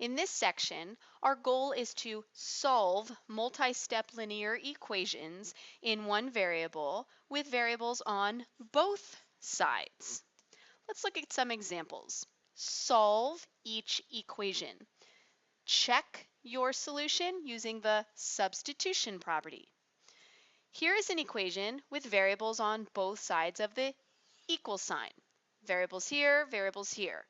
In this section, our goal is to solve multi-step linear equations in one variable with variables on both sides. Let's look at some examples. Solve each equation. Check your solution using the substitution property. Here is an equation with variables on both sides of the equal sign. Variables here, variables here.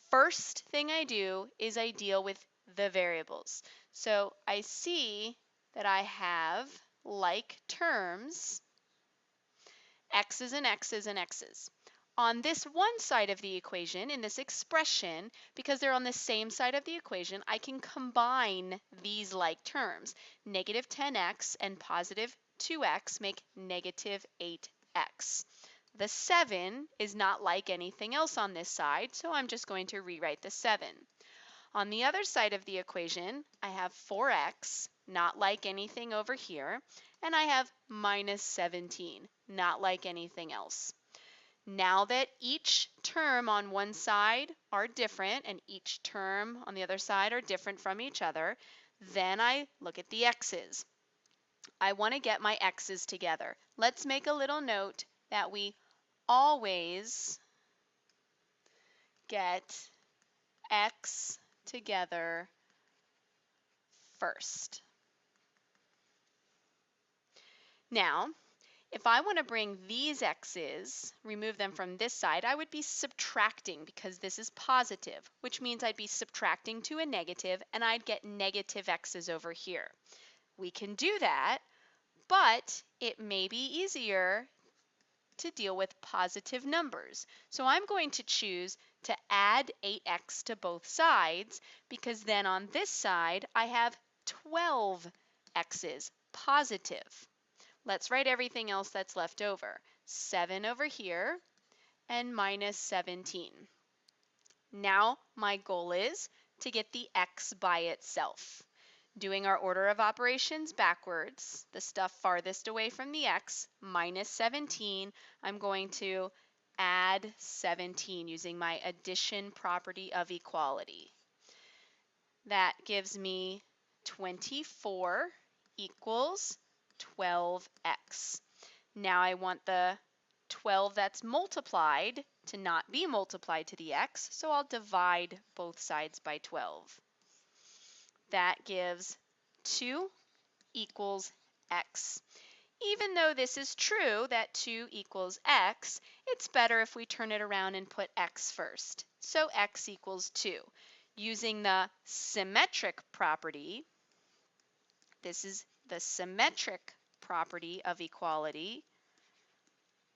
First thing I do is I deal with the variables. So I see that I have like terms, x's and x's and x's. On this one side of the equation, in this expression, because they're on the same side of the equation, I can combine these like terms. Negative 10x and positive 2x make negative 8x. The 7 is not like anything else on this side, so I'm just going to rewrite the 7. On the other side of the equation, I have 4x, not like anything over here, and I have minus 17, not like anything else. Now that each term on one side are different and each term on the other side are different from each other, then I look at the x's. I want to get my x's together. Let's make a little note that we always get x together first. Now, if I want to bring these x's, remove them from this side, I would be subtracting because this is positive, which means I'd be subtracting to a negative and I'd get negative x's over here. We can do that, but it may be easier to deal with positive numbers. So I'm going to choose to add 8x to both sides because then on this side I have 12 x's, positive. Let's write everything else that's left over. 7 over here and minus 17. Now my goal is to get the x by itself. Doing our order of operations backwards, the stuff farthest away from the x, minus 17, I'm going to add 17 using my addition property of equality. That gives me 24 equals 12x. Now I want the 12 that's multiplied to not be multiplied to the x, so I'll divide both sides by 12. That gives 2 equals x. Even though this is true that 2 equals x, it's better if we turn it around and put x first. So x equals 2. Using the symmetric property, this is the symmetric property of equality,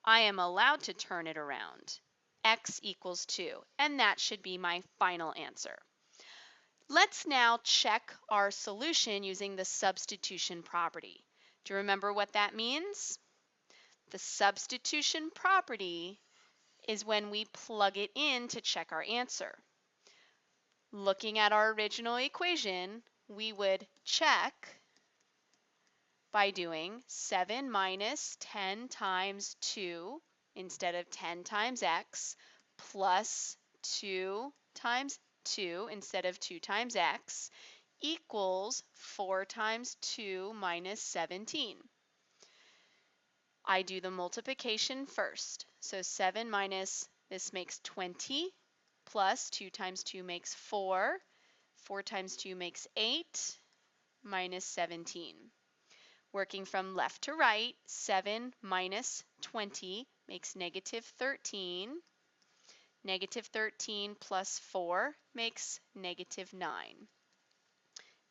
I am allowed to turn it around. X equals 2, and that should be my final answer. Let's now check our solution using the substitution property. Do you remember what that means? The substitution property is when we plug it in to check our answer. Looking at our original equation, we would check by doing 7 minus 10 times 2 instead of 10 times x plus 2 times 2 instead of 2 times x equals 4 times 2 minus 17. I do the multiplication first. So 7 minus, this makes 20, plus 2 times 2 makes 4. 4 times 2 makes 8, minus 17. Working from left to right, 7 minus 20 makes negative 13. Negative 13 plus 4 makes negative 9.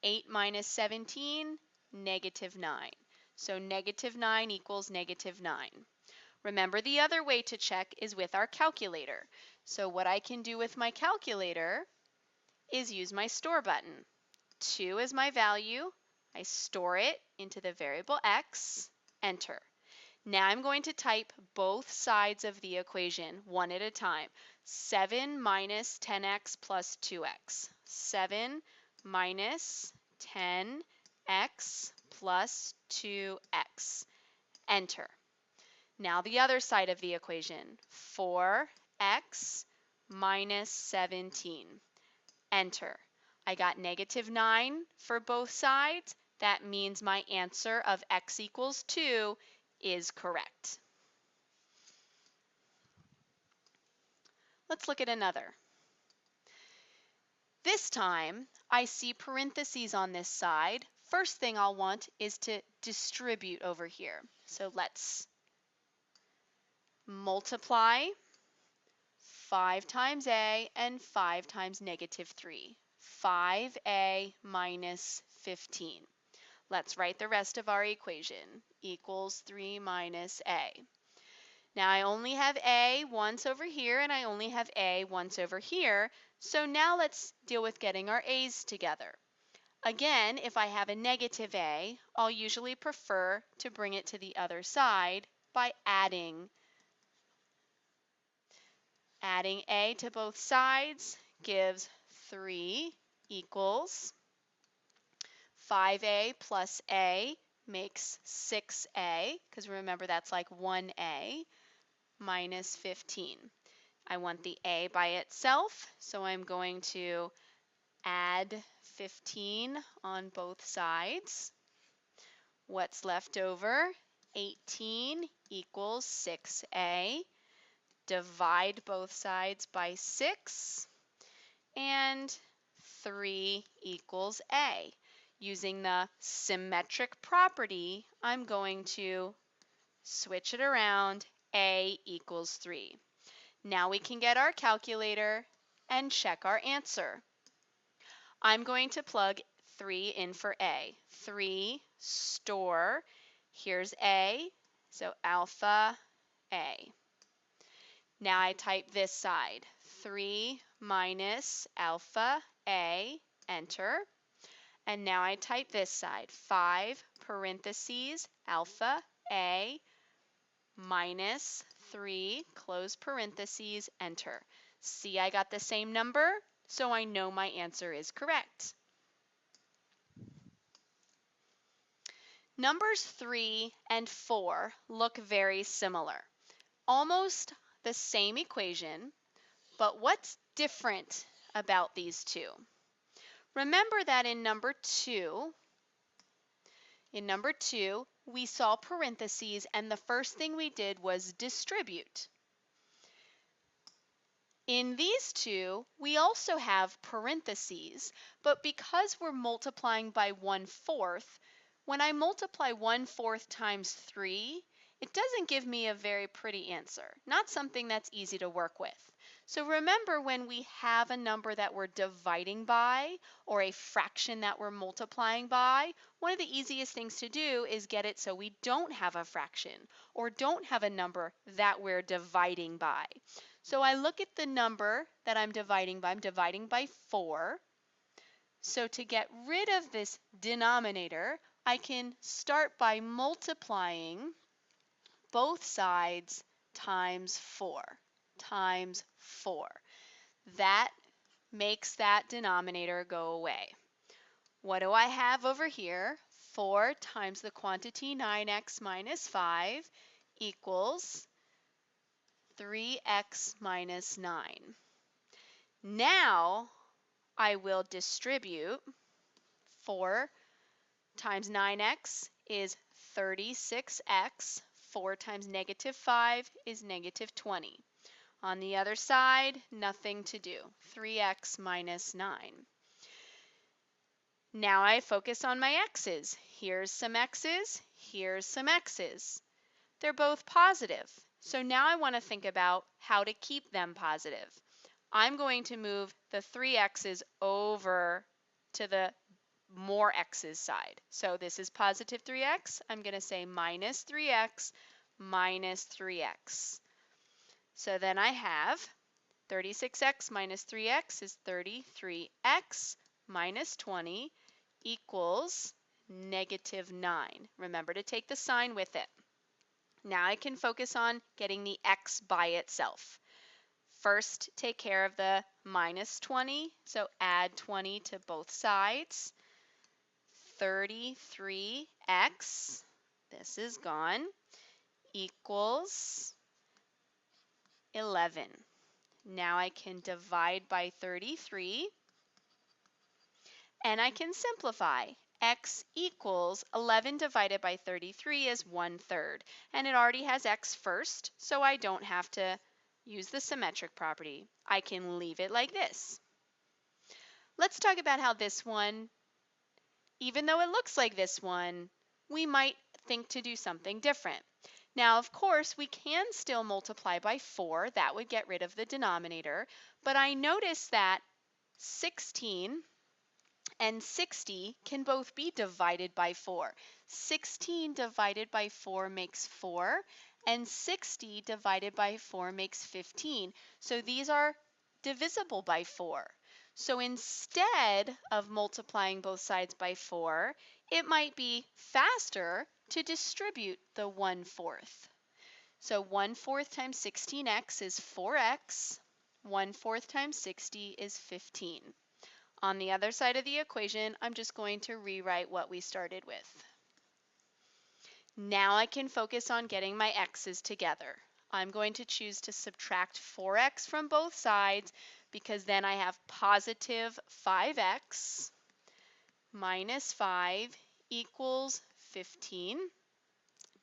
8 minus 17, negative 9. So negative 9 equals negative 9. Remember, the other way to check is with our calculator. So what I can do with my calculator is use my store button. 2 is my value. I store it into the variable x, enter. Now I'm going to type both sides of the equation one at a time. 7 minus 10x plus 2x. 7 minus 10x plus 2x. Enter. Now the other side of the equation. 4x minus 17. Enter. I got -9 for both sides. That means my answer of x equals 2 is correct. Let's look at another. This time, I see parentheses on this side. First thing I'll want is to distribute over here. So let's multiply 5 times a and 5 times -3. 5a minus 15. Let's write the rest of our equation. Equals 3 minus a. Now I only have a once over here and I only have a once over here. So now let's deal with getting our a's together. Again, if I have a negative a, I'll usually prefer to bring it to the other side by adding a to both sides gives 3 equals 5a plus a makes 6a, because remember that's like 1a, minus 15. I want the a by itself, so I'm going to add 15 on both sides. What's left over? 18 equals 6a. Divide both sides by 6, and 3 equals a. Using the symmetric property, I'm going to switch it around. A equals 3. Now we can get our calculator and check our answer. I'm going to plug 3 in for a. 3 store, here's a, so alpha a. Now I type this side, 3 minus alpha a, enter. And now I type this side, 5 parentheses alpha a minus 3 close parentheses, enter. See, I got the same number, so I know my answer is correct. Numbers 3 and 4 look very similar. Almost the same equation, but what's different about these two? Remember that in number 2, we saw parentheses, and the first thing we did was distribute. In these two, we also have parentheses, but because we're multiplying by 1/4, when I multiply 1/4 times 3, it doesn't give me a very pretty answer, not something that's easy to work with. So remember, when we have a number that we're dividing by or a fraction that we're multiplying by, one of the easiest things to do is get it so we don't have a fraction or don't have a number that we're dividing by. So I look at the number that I'm dividing by 4. So to get rid of this denominator, I can start by multiplying both sides times 4. That makes that denominator go away. What do I have over here? 4 times the quantity 9x minus 5 equals 3x minus 9. Now I will distribute. 4 times 9x is 36x. 4 times -5 is -20. On the other side, nothing to do. 3x minus 9. Now I focus on my x's. Here's some x's, here's some x's. They're both positive. So now I want to think about how to keep them positive. I'm going to move the 3x's over to the more x's side. So this is positive 3x. I'm going to say minus 3x minus 3x. So then I have 36x minus 3x is 33x minus 20 equals -9. Remember to take the sign with it. Now I can focus on getting the x by itself. First, take care of the minus 20, so add 20 to both sides. 33x, this is gone, equals 11. Now I can divide by 33. And I can simplify. X equals 11 divided by 33 is 1/3. And it already has x first, so I don't have to use the symmetric property. I can leave it like this. Let's talk about how this one, even though it looks like this one, we might think to do something different. Now, of course, we can still multiply by 4. That would get rid of the denominator. But I notice that 16 and 60 can both be divided by 4. 16 divided by 4 makes 4, and 60 divided by 4 makes 15. So these are divisible by 4. So instead of multiplying both sides by 4, it might be faster to distribute the 1/4. So 1/4 times 16x is 4x. 1/4 times 60 is 15. On the other side of the equation, I'm just going to rewrite what we started with. Now I can focus on getting my x's together. I'm going to choose to subtract 4x from both sides because then I have positive 5x minus 5 equals 15.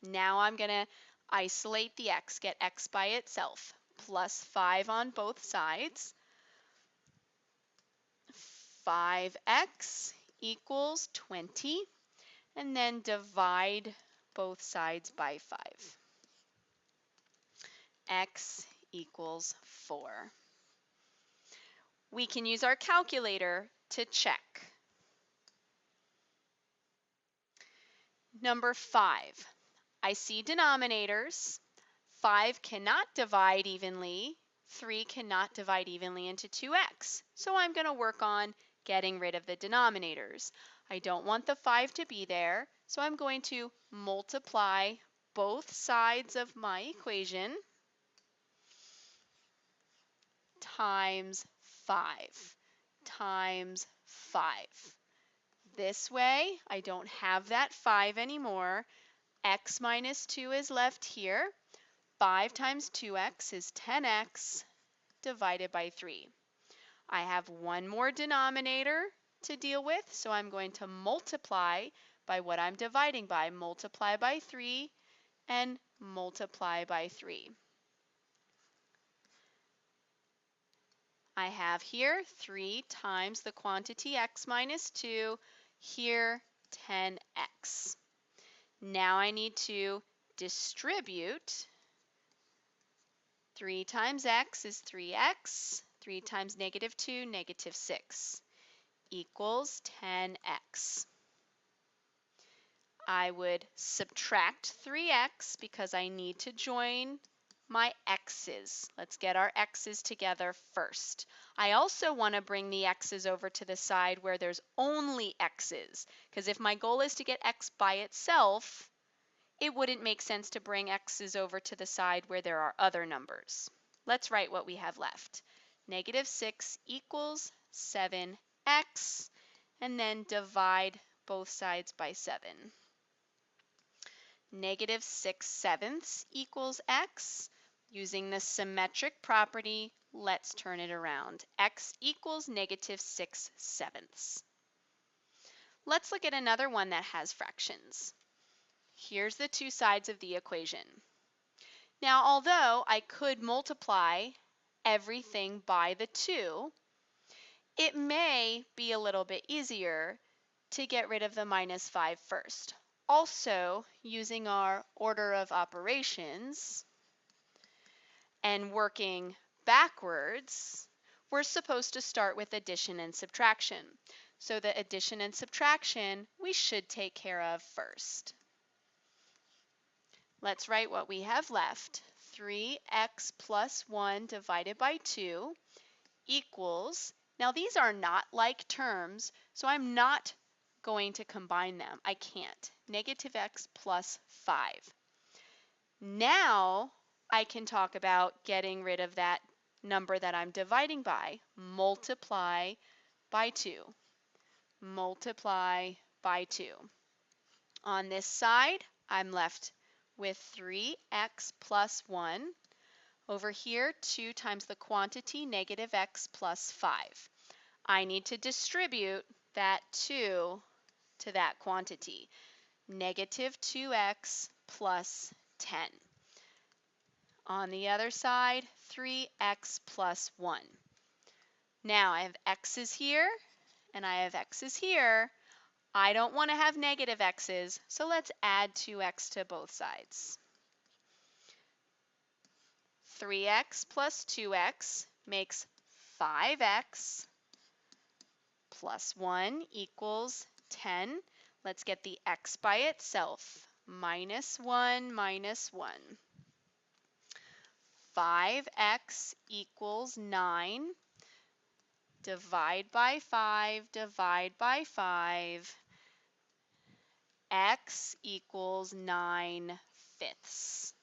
Now I'm going to isolate the x, get x by itself, plus 5 on both sides. 5x equals 20, and then divide both sides by 5. X equals 4. We can use our calculator to check. Number 5. I see denominators. 5 cannot divide evenly. 3 cannot divide evenly into 2x. So I'm going to work on getting rid of the denominators. I don't want the 5 to be there, so I'm going to multiply both sides of my equation times 5 times 5. This way, I don't have that 5 anymore. X minus 2 is left here. 5 times 2x is 10x divided by 3. I have one more denominator to deal with, so I'm going to multiply by what I'm dividing by. Multiply by 3 and multiply by 3. I have here 3 times the quantity x minus 2, here 10x. Now I need to distribute. 3 times x is 3x. 3 times negative 2, negative 6, equals 10x. I would subtract 3x because I need to join my x's. Let's get our x's together first. I also want to bring the x's over to the side where there's only x's, because if my goal is to get x by itself, it wouldn't make sense to bring x's over to the side where there are other numbers. Let's write what we have left. Negative 6 equals 7x, and then divide both sides by 7. Negative 6/7 equals x. Using the symmetric property, let's turn it around. X equals negative 6/7. Let's look at another one that has fractions. Here's the two sides of the equation. Now, although I could multiply everything by the 2, it may be a little bit easier to get rid of the minus 5 first. Also, using our order of operations and working backwards, we're supposed to start with addition and subtraction. So the addition and subtraction we should take care of first. Let's write what we have left. 3x plus 1 divided by 2 equals, now these are not like terms, so I'm not going to combine them. I can't. Negative x plus 5. Now I can talk about getting rid of that number that I'm dividing by. Multiply by 2. Multiply by 2. On this side, I'm left with 3x plus 1. Over here, 2 times the quantity, negative x plus 5. I need to distribute that 2 to that quantity. Negative 2x plus 10. On the other side, 3x plus 1. Now I have x's here and I have x's here. I don't want to have negative x's, so let's add 2x to both sides. 3x plus 2x makes 5x plus 1 equals 10. Let's get the x by itself. Minus 1 minus 1. 5x equals 9. Divide by 5, divide by 5. X equals 9/5.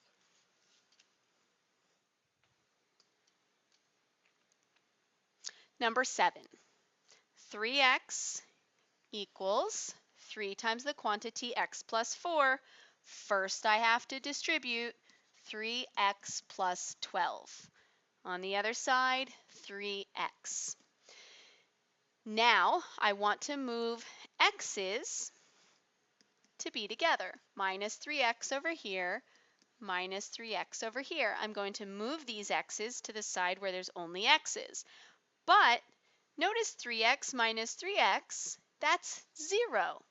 Number 7. 3x equals 3 times the quantity x plus 4. First I have to distribute 3x plus 12. On the other side, 3x. Now I want to move x's to be together. Minus 3x over here, minus 3x over here. I'm going to move these x's to the side where there's only x's. But notice 3x minus 3x, that's 0.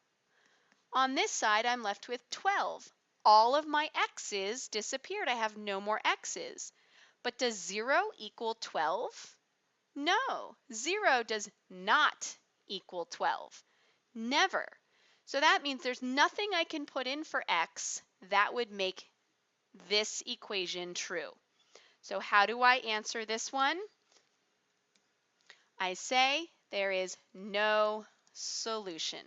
On this side, I'm left with 12. All of my x's disappeared. I have no more x's. But does 0 equal 12? No, 0 does not equal 12. Never. So that means there's nothing I can put in for x that would make this equation true. So how do I answer this one? I say there is no solution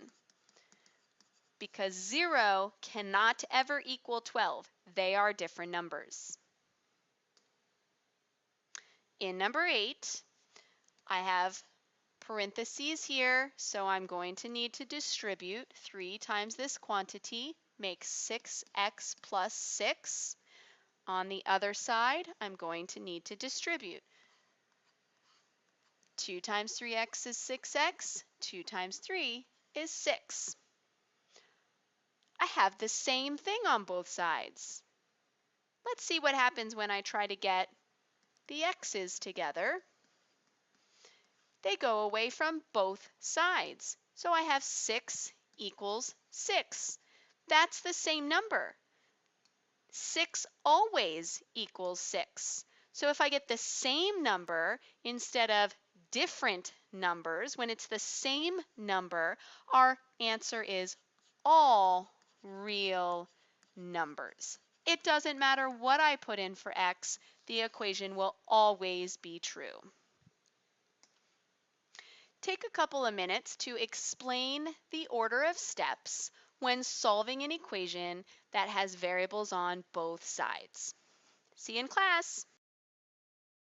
because 0 cannot ever equal 12. They are different numbers. In number 8, I have parentheses here, so I'm going to need to distribute 3 times this quantity, makes 6x plus 6. On the other side, I'm going to need to distribute. 2 times 3x is 6x, 2 times 3 is 6. I have the same thing on both sides. Let's see what happens when I try to get the x's together. They go away from both sides. So I have 6 equals 6. That's the same number. 6 always equals 6. So if I get the same number instead of different numbers, when it's the same number, our answer is all real numbers. It doesn't matter what I put in for x, the equation will always be true. Take a couple of minutes to explain the order of steps when solving an equation that has variables on both sides. See you in class.